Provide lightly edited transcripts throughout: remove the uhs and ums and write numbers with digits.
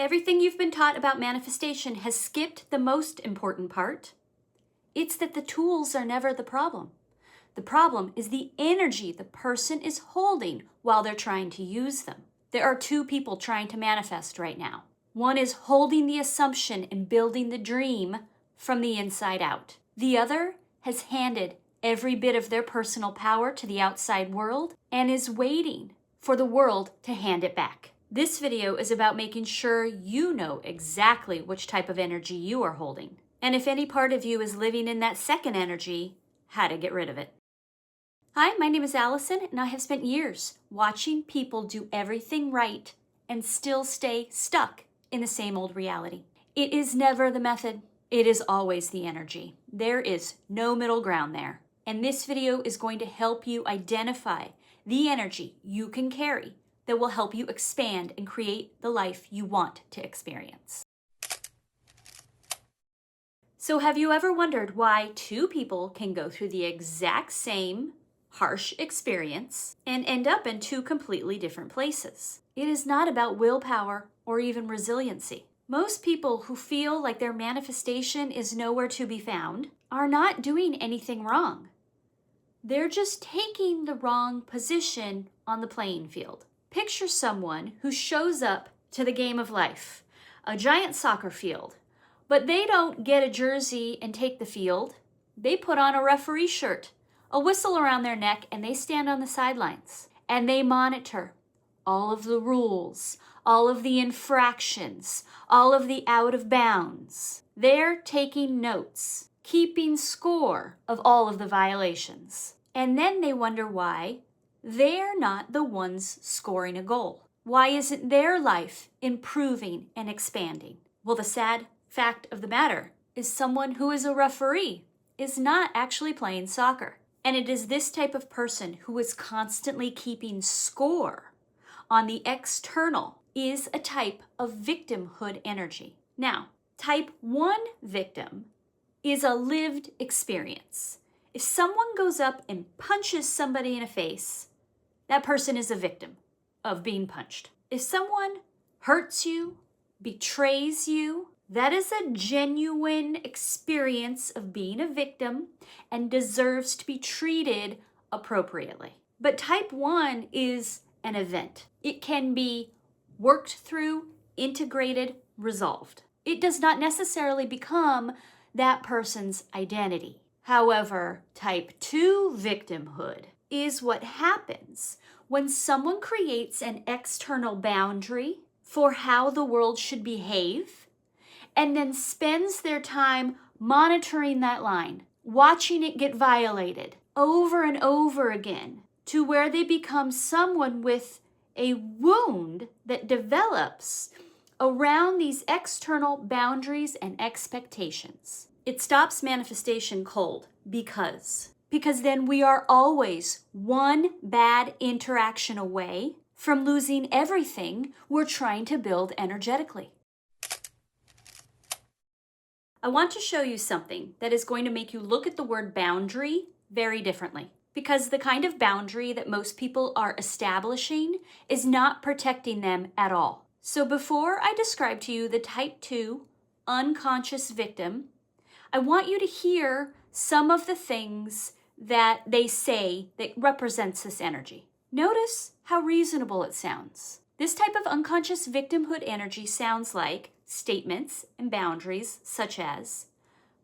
Everything you've been taught about manifestation has skipped the most important part. It's that the tools are never the problem. The problem is the energy the person is holding while they're trying to use them. There are two people trying to manifest right now. One is holding the assumption and building the dream from the inside out. The other has handed every bit of their personal power to the outside world and is waiting for the world to hand it back. This video is about making sure you know exactly which type of energy you are holding. And if any part of you is living in that second energy, how to get rid of it. Hi, my name is Allison, and I have spent years watching people do everything right and still stay stuck in the same old reality. It is never the method. It is always the energy. There is no middle ground there. And this video is going to help you identify the energy you can carry that will help you expand and create the life you want to experience. So have you ever wondered why two people can go through the exact same harsh experience and end up in two completely different places? It is not about willpower or even resiliency. Most people who feel like their manifestation is nowhere to be found are not doing anything wrong. They're just taking the wrong position on the playing field. Picture someone who shows up to the game of life, a giant soccer field, but they don't get a jersey and take the field. They put on a referee shirt, a whistle around their neck, and they stand on the sidelines. And they monitor all of the rules, all of the infractions, all of the out of bounds. They're taking notes, keeping score of all of the violations. And then they wonder why they're not the ones scoring a goal. Why isn't their life improving and expanding? Well, the sad fact of the matter is someone who is a referee is not actually playing soccer. And it is this type of person who is constantly keeping score on the external is a type of victimhood energy. Now, type 1 victim is a lived experience. If someone goes up and punches somebody in the face, that person is a victim of being punched. If someone hurts you, betrays you, that is a genuine experience of being a victim and deserves to be treated appropriately. But type 1 is an event. It can be worked through, integrated, resolved. It does not necessarily become that person's identity. However, type 2 victimhood is what happens when someone creates an external boundary for how the world should behave and then spends their time monitoring that line, watching it get violated over and over again to where they become someone with a wound that develops around these external boundaries and expectations. It stops manifestation cold because then we are always one bad interaction away from losing everything we're trying to build energetically. I want to show you something that is going to make you look at the word boundary very differently, because the kind of boundary that most people are establishing is not protecting them at all. So before I describe to you the type 2 unconscious victim, I want you to hear some of the things that they say that represents this energy. Notice how reasonable it sounds. This type of unconscious victimhood energy sounds like statements and boundaries such as,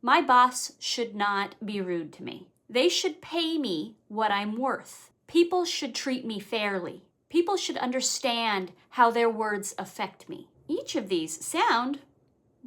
my boss should not be rude to me. They should pay me what I'm worth. People should treat me fairly. People should understand how their words affect me. Each of these sound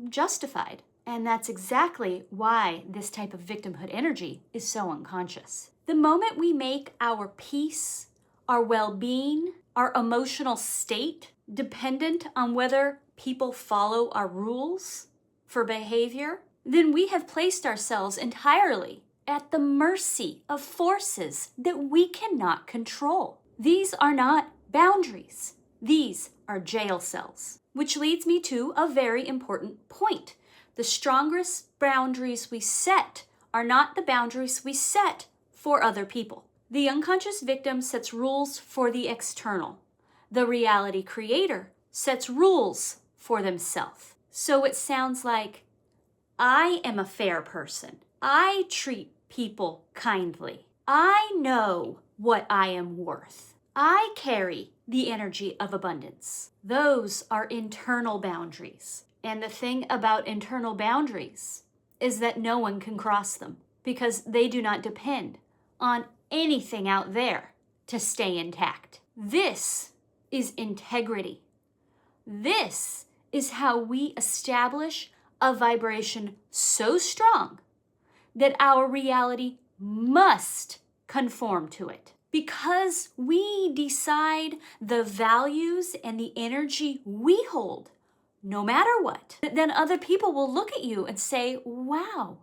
justified. And that's exactly why this type of victimhood energy is so unconscious. The moment we make our peace, our well-being, our emotional state dependent on whether people follow our rules for behavior, then we have placed ourselves entirely at the mercy of forces that we cannot control. These are not boundaries. These are jail cells. Which leads me to a very important point. The strongest boundaries we set are not the boundaries we set for other people. The unconscious victim sets rules for the external. The reality creator sets rules for themselves. So it sounds like, I am a fair person. I treat people kindly. I know what I am worth. I carry the energy of abundance. Those are internal boundaries. And the thing about internal boundaries is that no one can cross them because they do not depend on anything out there to stay intact. This is integrity. This is how we establish a vibration so strong that our reality must conform to it. Because we decide the values and the energy we hold, no matter what, then other people will look at you and say, wow,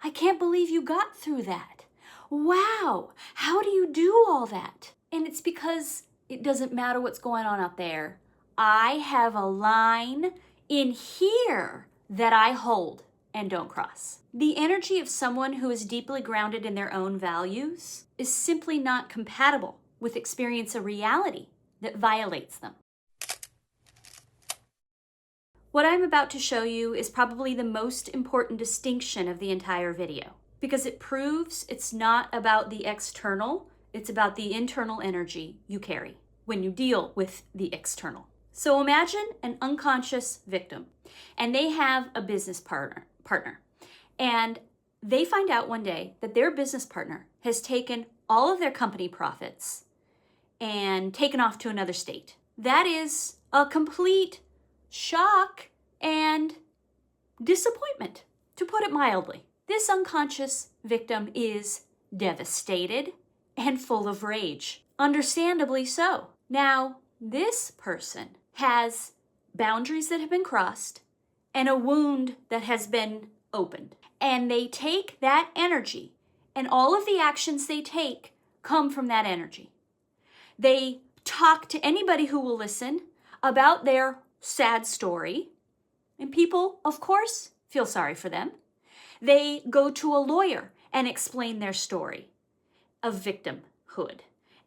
I can't believe you got through that. Wow, how do you do all that? And it's because it doesn't matter what's going on out there. I have a line in here that I hold and don't cross. The energy of someone who is deeply grounded in their own values is simply not compatible with experience a reality that violates them. What I'm about to show you is probably the most important distinction of the entire video, because it proves it's not about the external, it's about the internal energy you carry when you deal with the external. So imagine an unconscious victim, and they have a business partner, and they find out one day that their business partner has taken all of their company profits and taken off to another state. That is a complete shock and disappointment, to put it mildly. This unconscious victim is devastated and full of rage, understandably so. Now, this person has boundaries that have been crossed and a wound that has been opened. And they take that energy, and all of the actions they take come from that energy. They talk to anybody who will listen about their sad story, and people, of course, feel sorry for them. They go to a lawyer and explain their story of victimhood.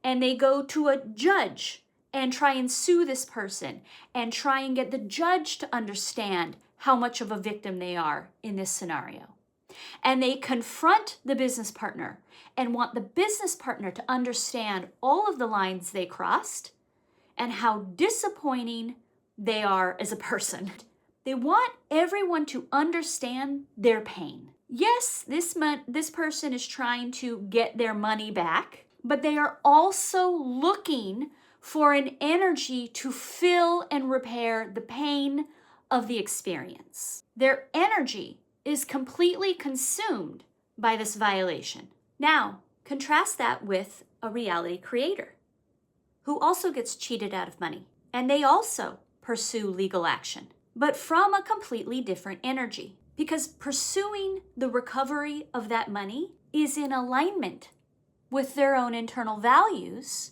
And they go to a judge and try and sue this person and try and get the judge to understand how much of a victim they are in this scenario. And they confront the business partner and want the business partner to understand all of the lines they crossed and how disappointing they are as a person. They want everyone to understand their pain. Yes, this person is trying to get their money back, but they are also looking for an energy to fill and repair the pain of the experience. Their energy is completely consumed by this violation. Now, contrast that with a reality creator who also gets cheated out of money, and they also pursue legal action, but from a completely different energy, because pursuing the recovery of that money is in alignment with their own internal values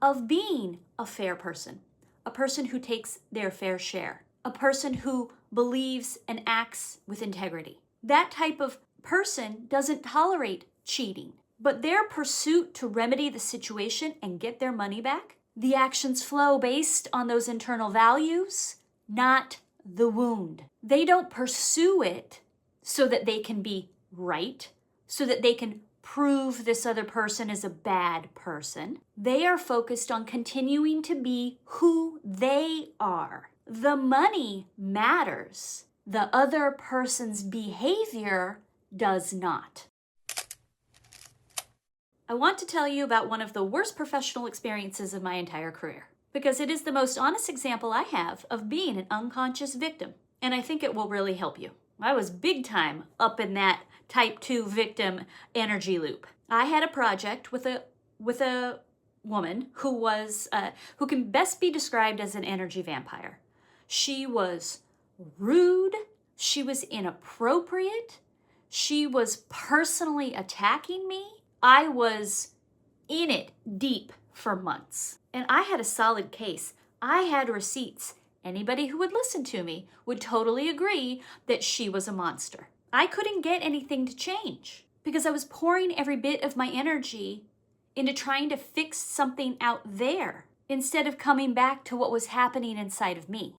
of being a fair person, a person who takes their fair share, a person who believes and acts with integrity. That type of person doesn't tolerate cheating, but their pursuit to remedy the situation and get their money back, the actions flow based on those internal values, not the wound. They don't pursue it so that they can be right, so that they can prove this other person is a bad person. They are focused on continuing to be who they are. The money matters. The other person's behavior does not. I want to tell you about one of the worst professional experiences of my entire career, because it is the most honest example I have of being an unconscious victim, and I think it will really help you. I was big time up in that type 2 victim energy loop. I had a project with a woman who can best be described as an energy vampire. She was rude, she was inappropriate, she was personally attacking me. I was in it deep for months, and I had a solid case. I had receipts. Anybody who would listen to me would totally agree that she was a monster. I couldn't get anything to change because I was pouring every bit of my energy into trying to fix something out there instead of coming back to what was happening inside of me.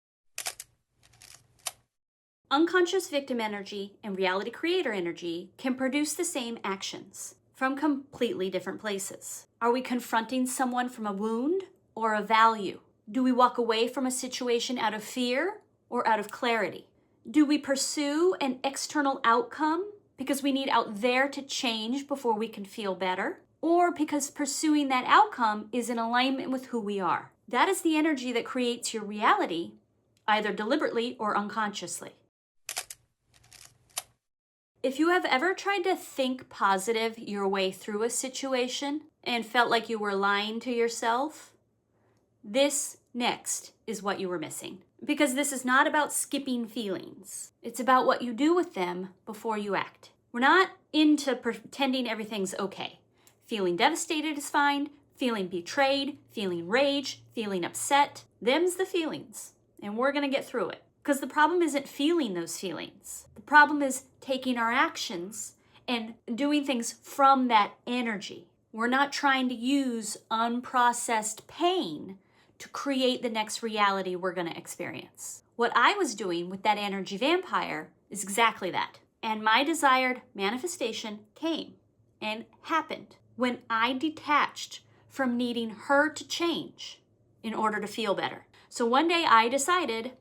Unconscious victim energy and reality creator energy can produce the same actions from completely different places. Are we confronting someone from a wound or a value? Do we walk away from a situation out of fear or out of clarity? Do we pursue an external outcome because we need out there to change before we can feel better? Or because pursuing that outcome is in alignment with who we are? That is the energy that creates your reality, either deliberately or unconsciously. If you have ever tried to think positive your way through a situation and felt like you were lying to yourself, this next is what you were missing. Because this is not about skipping feelings. It's about what you do with them before you act. We're not into pretending everything's okay. Feeling devastated is fine. Feeling betrayed, feeling rage, feeling upset. Them's the feelings. And we're going to get through it. Because the problem isn't feeling those feelings. The problem is taking our actions and doing things from that energy. We're not trying to use unprocessed pain to create the next reality we're going to experience. What I was doing with that energy vampire is exactly that. And my desired manifestation came and happened when I detached from needing her to change in order to feel better. So one day I decided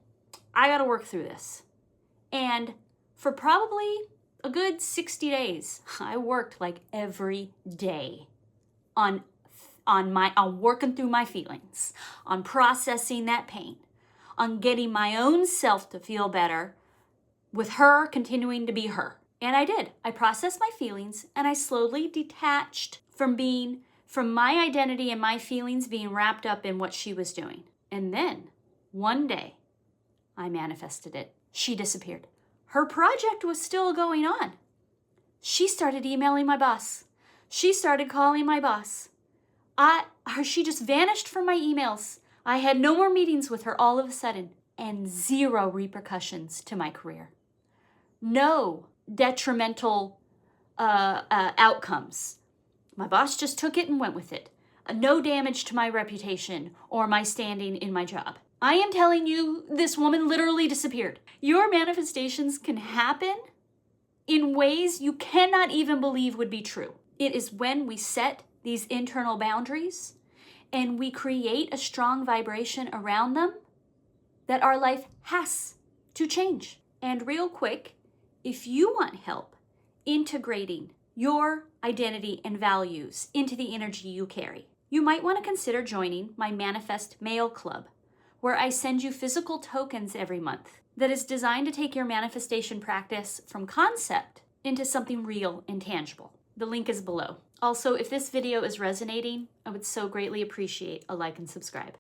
I got to work through this. And for probably a good 60 days, I worked like every day on working through my feelings, on processing that pain, on getting my own self to feel better with her continuing to be her. And I did. I processed my feelings and I slowly detached from my identity and my feelings being wrapped up in what she was doing. And then one day I manifested it. She disappeared. Her project was still going on. She started emailing my boss. She started calling my boss. She just vanished from my emails. I had no more meetings with her all of a sudden, and zero repercussions to my career. No detrimental outcomes. My boss just took it and went with it. No damage to my reputation or my standing in my job. I am telling you, this woman literally disappeared. Your manifestations can happen in ways you cannot even believe would be true. It is when we set these internal boundaries and we create a strong vibration around them that our life has to change. And real quick, if you want help integrating your identity and values into the energy you carry, you might want to consider joining my Manifest Mail Club, where I send you physical tokens every month that is designed to take your manifestation practice from concept into something real and tangible. The link is below. Also, if this video is resonating, I would so greatly appreciate a like and subscribe.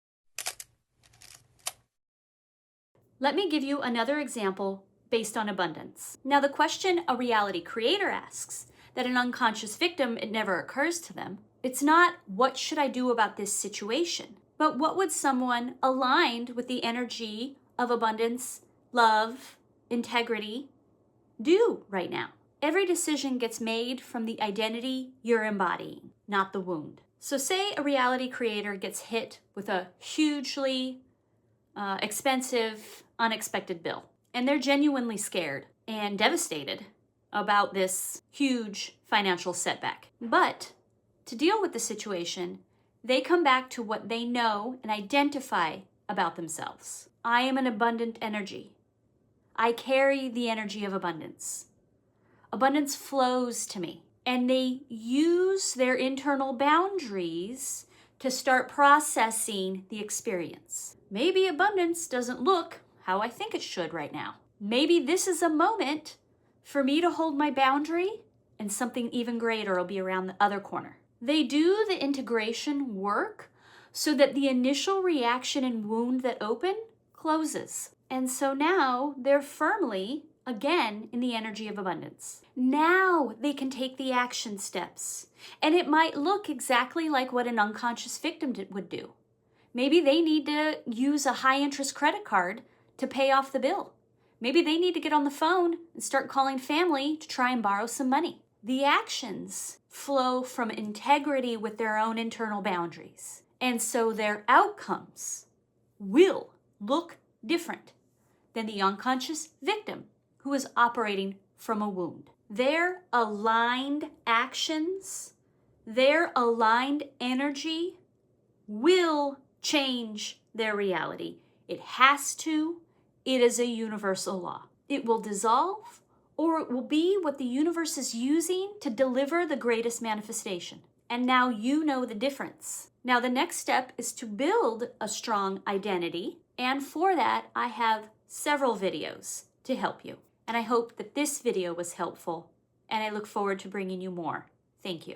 Let me give you another example based on abundance. Now, the question a reality creator asks that an unconscious victim, it never occurs to them. It's not, what should I do about this situation? But what would someone aligned with the energy of abundance, love, integrity do right now? Every decision gets made from the identity you're embodying, not the wound. So say a reality creator gets hit with a hugely expensive, unexpected bill, and they're genuinely scared and devastated about this huge financial setback. But to deal with the situation, they come back to what they know and identify about themselves. I am an abundant energy. I carry the energy of abundance. Abundance flows to me. And they use their internal boundaries to start processing the experience. Maybe abundance doesn't look how I think it should right now. Maybe this is a moment for me to hold my boundary and something even greater will be around the other corner. They do the integration work so that the initial reaction and wound that open closes. And so now they're firmly, again, in the energy of abundance. Now they can take the action steps. And it might look exactly like what an unconscious victim would do. Maybe they need to use a high-interest credit card to pay off the bill. Maybe they need to get on the phone and start calling family to try and borrow some money. The actions flow from integrity with their own internal boundaries. And so their outcomes will look different than the unconscious victim who is operating from a wound. Their aligned actions, their aligned energy will change their reality. It has to. It is a universal law. It will dissolve, or it will be what the universe is using to deliver the greatest manifestation. And now you know the difference. Now the next step is to build a strong identity. And for that, I have several videos to help you. And I hope that this video was helpful. And I look forward to bringing you more. Thank you.